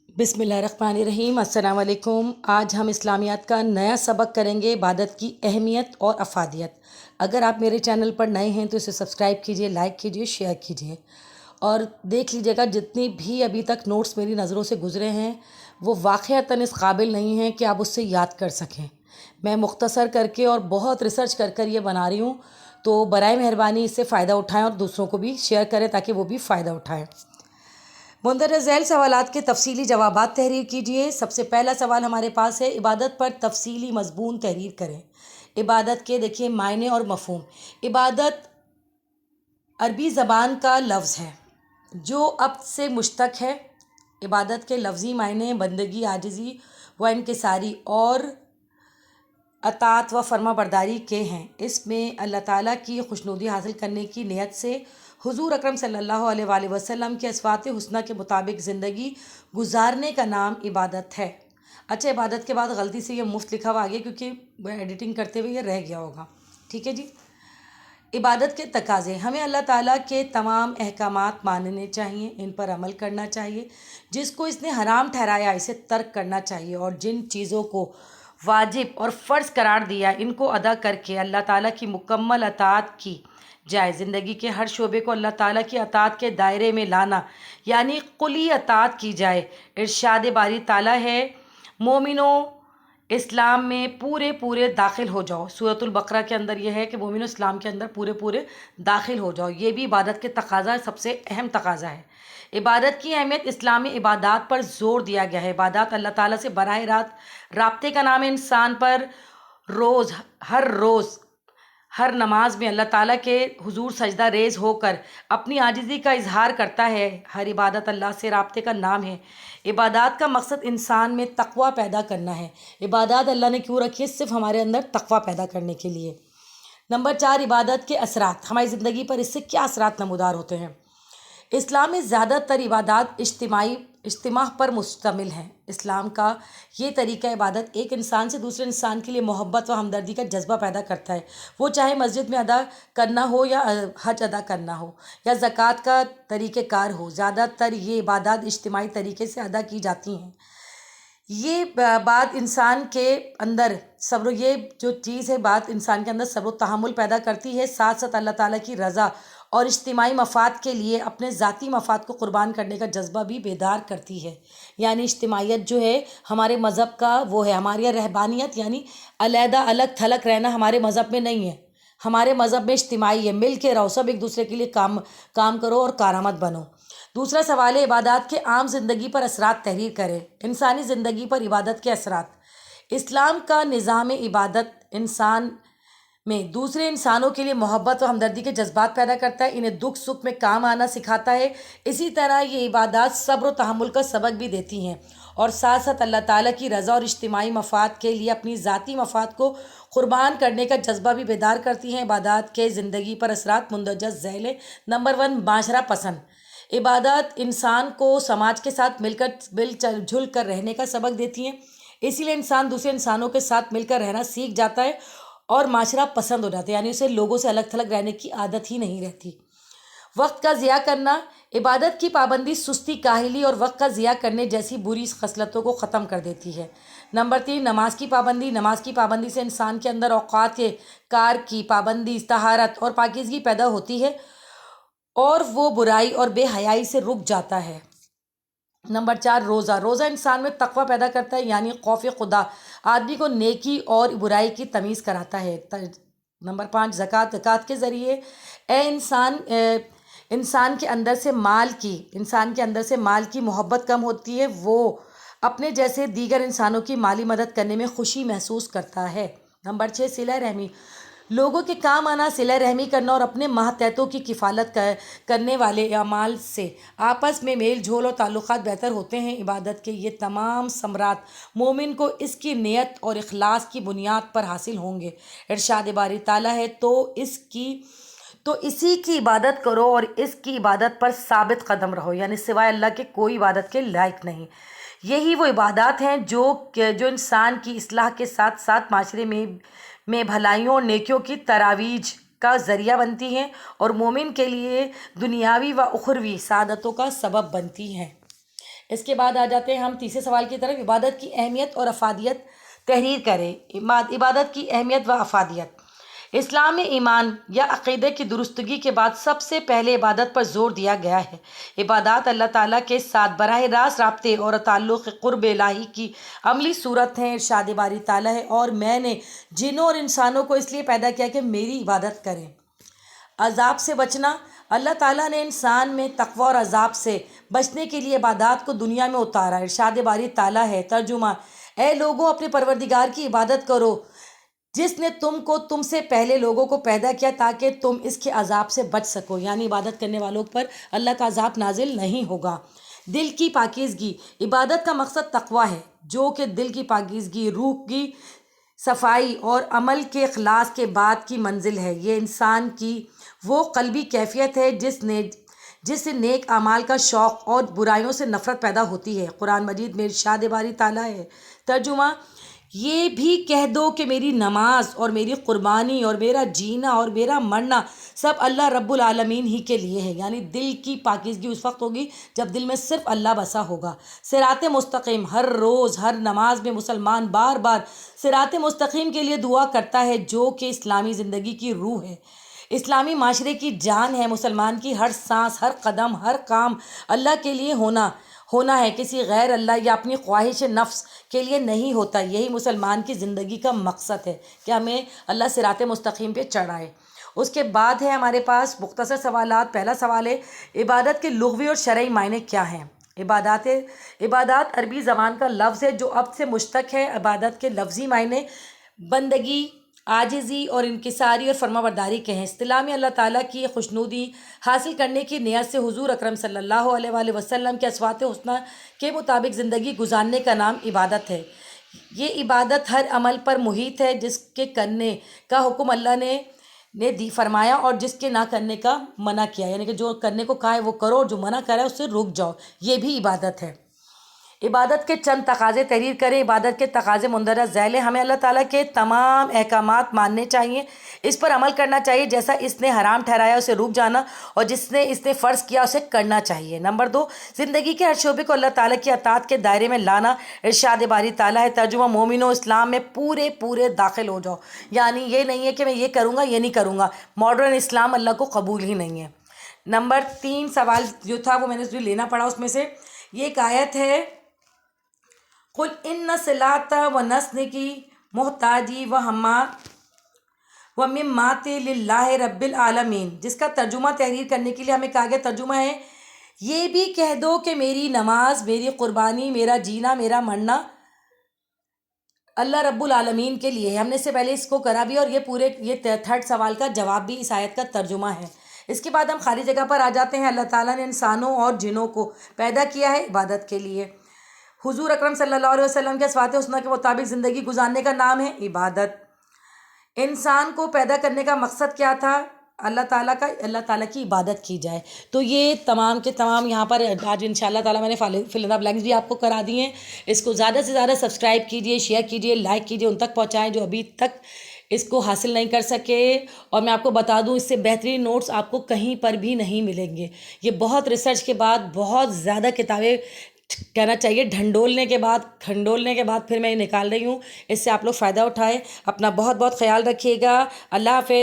बिस्मिल्लाहिर्रहमानिर्रहीम। अस्सलाम वालेकुम। आज हम इस्लामियात का नया सबक करेंगे, इबादत की अहमियत और अफादियत। अगर आप मेरे चैनल पर नए हैं तो इसे सब्सक्राइब कीजिए, लाइक कीजिए, शेयर कीजिए और देख लीजिएगा जितनी भी अभी तक नोट्स मेरी नज़रों से गुज़रे हैं वो वाक़अतन इस काबिल नहीं हैं कि आप उससे याद कर सकें। मैं मुख्तसर करके और बहुत रिसर्च कर कर ये बना रही हूँ, तो बराए मेहरबानी इससे फ़ायदा उठाएँ और दूसरों को भी शेयर करें ताकि वो भी फ़ायदा उठाएँ। मुंदरजा झैल सवालात के तफसीली जवाबात तहरीर कीजिए। सबसे पहला सवाल हमारे पास है, इबादत पर तफसीली मजमून तहरीर करें। इबादत के देखिए मायने और मफहूम। इबादत अरबी ज़बान का लफ्ज़ है जो अब से मुश्तक है। इबादत के लफ्ज़ी मायने बंदगी, आजिज़ी व इनकिसारी और अतात व फर्मा बरदारी के हैं। इसमें अल्लाह ताला की खुशनुदी हासिल करने की नीयत से हुज़ूर अकरम सल्लल्लाहु अलैहि वसल्लम के असवात हुस्ना के मुताबिक ज़िंदगी गुजारने का नाम इबादत है। अच्छा, इबादत के बाद गलती से ये मुफ्त लिखा हुआ आ गया क्योंकि एडिटिंग करते हुए ये रह गया होगा। ठीक है जी। इबादत के तकाज़े, हमें अल्लाह ताला के तमाम अहकामात मानने चाहिए, इन पर अमल करना चाहिए। जिसको इसने हराम ठहराया इसे तर्क करना चाहिए और जिन चीज़ों को वाजिब और फ़र्ज़ करार दिया इनको अदा करके अल्लाह ताला की मुकम्मल अताअत की जाए। ज़िंदगी के हर शोबे को अल्लाह ताला की अताअत के दायरे में लाना यानी कुली अताअत की जाए। इरशाद बारी ताला है, मोमिनो इस्लाम में पूरे पूरे दाखिल हो जाओ। सूरतुल बकरा के अंदर यह है कि मोमिनो इस्लाम के अंदर पूरे पूरे दाखिल हो जाओ। ये भी इबादत के तकाज़ा सबसे अहम तकाज़ा है। इबादत की अहमियत, इस्लामी इबादत पर ज़ोर दिया गया है। इबादत अल्लाह ताला से बराह रास्त राब्ते का नाम है। इंसान पर हर रोज़ हर नमाज में अल्लाह ताला के हुजूर सजदा रेज़ होकर अपनी आजिज़ी का इजहार करता है। हर इबादत अल्लाह से राब्ते का नाम है। इबादत का मकसद इंसान में तक़वा पैदा करना है। इबादत अल्लाह ने क्यों रखी है? सिर्फ हमारे अंदर तक़वा पैदा करने के लिए। नंबर 4, इबादत के असरात, हमारी ज़िंदगी पर इससे क्या असरात नमूदार होते हैं। इस्लाम में ज़्यादातर इबादत इज्तिमा पर मुश्तमिल हैं। इस्लाम का ये तरीका इबादत एक इंसान से दूसरे इंसान के लिए मोहब्बत व हमदर्दी का जज्बा पैदा करता है। वो चाहे मस्जिद में अदा करना हो या हज अदा करना हो या ज़कात का तरीक़ेकार हो, ज़्यादातर ये इबादत इज्तिमाई तरीके से अदा की जाती हैं। ये बात इंसान के अंदर सब्र, ये जो चीज़ है बात इंसान के अंदर सब्र तहम्मुल पैदा करती है। साथ साथ अल्लाह ताला की रज़ा और इज्तिमाई मफाद के लिए अपने ज़ाती मफाद को कुर्बान करने का जज्बा भी बेदार करती है। यानी इज्तिमाइयत जो है हमारे मज़हब का वो है, हमारी यहाँ रहबानियत यानी अलहदा अलग थलग रहना हमारे मज़हब में नहीं है। हमारे मज़हब में इज्तिमाई है, मिल के रहो, सब एक दूसरे के लिए काम करो और कारआमद बनो। दूसरा सवाल है, इबादत के आम ज़िंदगी पर असरात तहरीर करें। इंसानी ज़िंदगी पर इबादत के असरात। इस्लाम का निज़ाम इबादत इंसान में दूसरे इंसानों के लिए मोहब्बत और हमदर्दी के जज्बात पैदा करता है, इन्हें दुख सुख में काम आना सिखाता है। इसी तरह ये इबादत सब्र और तहम्मुल का सबक भी देती हैं और साथ साथ अल्लाह ताला की रज़ा और इज्तिमाई मफाद के लिए अपनी ज़ाती मफाद को कुर्बान करने का जज्बा भी बेदार करती हैं। इबादत के ज़िंदगी पर असरात मुंदरजा झैल है। नंबर 1, माशरा पसंद। इबादत इंसान को समाज के साथ मिल जुल कर रहने का सबक देती हैं। इसीलिए इंसान दूसरे इंसानों के साथ मिलकर रहना सीख जाता है और माशरा पसंद हो जाता है, यानी उसे लोगों से अलग थलग रहने की आदत ही नहीं रहती। वक्त का ज़िया करना, इबादत की पाबंदी सुस्ती, काहिली और वक्त का ज़िया करने जैसी बुरी खसलतों को ख़त्म कर देती है। नंबर 3, नमाज की पाबंदी। नमाज की पाबंदी से इंसान के अंदर औक़ात के कार की पाबंदी, तहारत और पाकीज़गी पैदा होती है और वो बुराई और बेहयाई से रुक जाता है। नंबर 4, रोज़ा। रोज़ा इंसान में तक़वा पैदा करता है यानी खौफ खुदा, आदमी को नेकी और बुराई की तमीज़ कराता है। नंबर 5, ज़कात। ज़कात के ज़रिए इंसान के अंदर से माल की मोहब्बत कम होती है, वो अपने जैसे दीगर इंसानों की माली मदद करने में खुशी महसूस करता है। नंबर 6, सिला रहमी। लोगों के काम आना, सिला रहमी करना और अपने मातहतों की किफ़ालत करने वाले अमाल से आपस में मेल झोल और ताल्लुक़ात बेहतर होते हैं। इबादत के ये तमाम समरात मोमिन को इसकी नियत और इखलास की बुनियाद पर हासिल होंगे। इरशाद बारी ताला है, तो इसी की इबादत करो और इसकी इबादत पर साबित कदम रहो, यानी सिवाय अल्लाह के कोई इबादत के लायक नहीं। यही वो इबादत हैं जो इंसान की इस्लाह के साथ साथ माशरे में भलाइयों और नेकियों की तरावीज का ज़रिया बनती हैं और मोमिन के लिए दुनियावी व उखरवी सादतों का सबब बनती हैं। اس کے بعد آ جاتے ہیں ہم تیسرے سوال کی طرف، عبادت کی اہمیت اور افادیت تحریر کریں۔ عبادت کی اہمیت و افادیت۔ اسلام میں ایمان یا عقیدے کی درستگی کے بعد سب سے پہلے عبادت پر زور دیا گیا ہے۔ عبادات اللہ تعالیٰ کے ساتھ براہ راست رابطے اور تعلق قرب الہی کی عملی صورت ہیں۔ ارشاد باری تعالیٰ ہے، اور میں نے جنوں اور انسانوں کو اس لیے پیدا کیا کہ میری عبادت کریں۔ عذاب سے بچنا۔ اللہ تعالیٰ نے انسان میں تقوی اور عذاب سے بچنے کے لیے عبادات کو دنیا میں اتارا۔ ارشاد باری تعالیٰ ہے، ترجمہ: اے لوگوں، اپنے پروردگار کی عبادت کرو جس نے تم سے پہلے لوگوں کو پیدا کیا تاکہ تم اس کے عذاب سے بچ سکو، یعنی عبادت کرنے والوں پر اللہ کا عذاب نازل نہیں ہوگا۔ دل کی پاکیزگی۔ عبادت کا مقصد تقوی ہے، جو کہ دل کی پاکیزگی، روح کی صفائی اور عمل کے اخلاص کے بعد کی منزل ہے۔ یہ انسان کی وہ قلبی کیفیت ہے جس سے نیک اعمال کا شوق اور برائیوں سے نفرت پیدا ہوتی ہے۔ قرآن مجید میں ارشاد باری تعالیٰ ہے، ترجمہ: یہ بھی کہہ دو کہ میری نماز اور میری قربانی اور میرا جینا اور میرا مرنا سب اللہ رب العالمین ہی کے لیے ہے، یعنی دل کی پاکیزگی اس وقت ہوگی جب دل میں صرف اللہ بسا ہوگا۔ صراط مستقیم۔ ہر روز ہر نماز میں مسلمان بار بار صراط مستقیم کے لیے دعا کرتا ہے، جو کہ اسلامی زندگی کی روح ہے، اسلامی معاشرے کی جان ہے۔ مسلمان کی ہر سانس، ہر قدم، ہر کام اللہ کے لیے ہونا ہے، کسی غیر اللہ یا اپنی خواہش نفس کے لیے نہیں ہوتا۔ یہی مسلمان کی زندگی کا مقصد ہے کہ ہمیں اللہ صراط مستقیم پہ چڑھائے۔ اس کے بعد ہے ہمارے پاس مختصر سوالات۔ پہلا سوال ہے، عبادت کے لغوی اور شرعی معنی کیا ہیں؟ عبادات عربی زبان کا لفظ ہے جو عبد سے مشتق ہے۔ عبادت کے لفظی معنی بندگی، عاجزی اور انکساری اور فرمانبرداری کے ہیں۔ اصطلاح میں اللہ تعالیٰ کی خوشنودی حاصل کرنے کی نیت سے حضور اکرم صلی اللہ علیہ وآلہ وسلم کے اسوات حسنہ کے مطابق زندگی گزارنے کا نام عبادت ہے۔ یہ عبادت ہر عمل پر محیط ہے جس کے کرنے کا حکم اللہ نے فرمایا اور جس کے نہ کرنے کا منع کیا، یعنی کہ جو کرنے کو کہا ہے وہ کرو، جو منع کرا ہے اس سے رک جاؤ، یہ بھی عبادت ہے۔ عبادت کے چند تقاضے تحریر کریں۔ عبادت کے تقاضے مندرجہ ذیل ہیں۔ ہمیں اللہ تعالیٰ کے تمام احکامات ماننے چاہیے، اس پر عمل کرنا چاہیے، جیسا اس نے حرام ٹھہرایا اسے رک جانا اور اس نے فرض کیا اسے کرنا چاہیے۔ نمبر 2، زندگی کے ہر شعبے کو اللہ تعالیٰ کی اطاعت کے دائرے میں لانا۔ ارشاد باری تعالیٰ ہے، ترجمہ: مومنو، اسلام میں پورے داخل ہو جاؤ، یعنی یہ نہیں ہے کہ میں یہ کروں گا یہ نہیں کروں گا۔ ماڈرن اسلام اللہ کو قبول ہی نہیں ہے۔ نمبر 3 سوال جو تھا وہ میں نے جو لینا پڑا اس میں سے یہ ایک آیت ہے، قل ان صلاۃ و نسکی محتاجی و ممات للہ رب العالمین، جس کا ترجمہ تحریر کرنے کے لیے ہمیں کہا گیا، ترجمہ ہے، یہ بھی کہہ دو کہ میری نماز، میری قربانی، میرا جینا، میرا مرنا اللہ رب العالمین کے لیے ہے۔ ہم نے اس سے پہلے اس کو کرا بھی، اور یہ تھرڈ سوال کا جواب بھی اس آیت کا ترجمہ ہے۔ اس کے بعد ہم خالی جگہ پر آ جاتے ہیں۔ اللہ تعالیٰ نے انسانوں اور جنوں کو پیدا کیا ہے عبادت کے لیے۔ حضور اکرم صلی اللہ علیہ وسلم کے اسوات حسنہ کے مطابق زندگی گزارنے کا نام ہے عبادت۔ انسان کو پیدا کرنے کا مقصد کیا تھا؟ اللہ تعالیٰ کی عبادت کی جائے۔ تو یہ تمام کے تمام یہاں پر آج انشاءاللہ تعالیٰ میں نے فل ان دا بلینکس بھی آپ کو کرا دی ہیں۔ اس کو زیادہ سے زیادہ سبسکرائب کیجئے، شیئر کیجئے، لائک کیجئے، ان تک پہنچائیں جو ابھی تک اس کو حاصل نہیں کر سکے۔ اور میں آپ کو بتا دوں، اس سے بہترین نوٹس آپ کو کہیں پر بھی نہیں ملیں گے۔ یہ بہت ریسرچ کے بعد، بہت زیادہ کتابیں کہنا چاہیے کھنڈولنے کے بعد پھر میں یہ نکال رہی ہوں۔ اس سے آپ لوگ فائدہ اٹھائیں۔ اپنا بہت خیال رکھیے گا۔ اللہ حافظ۔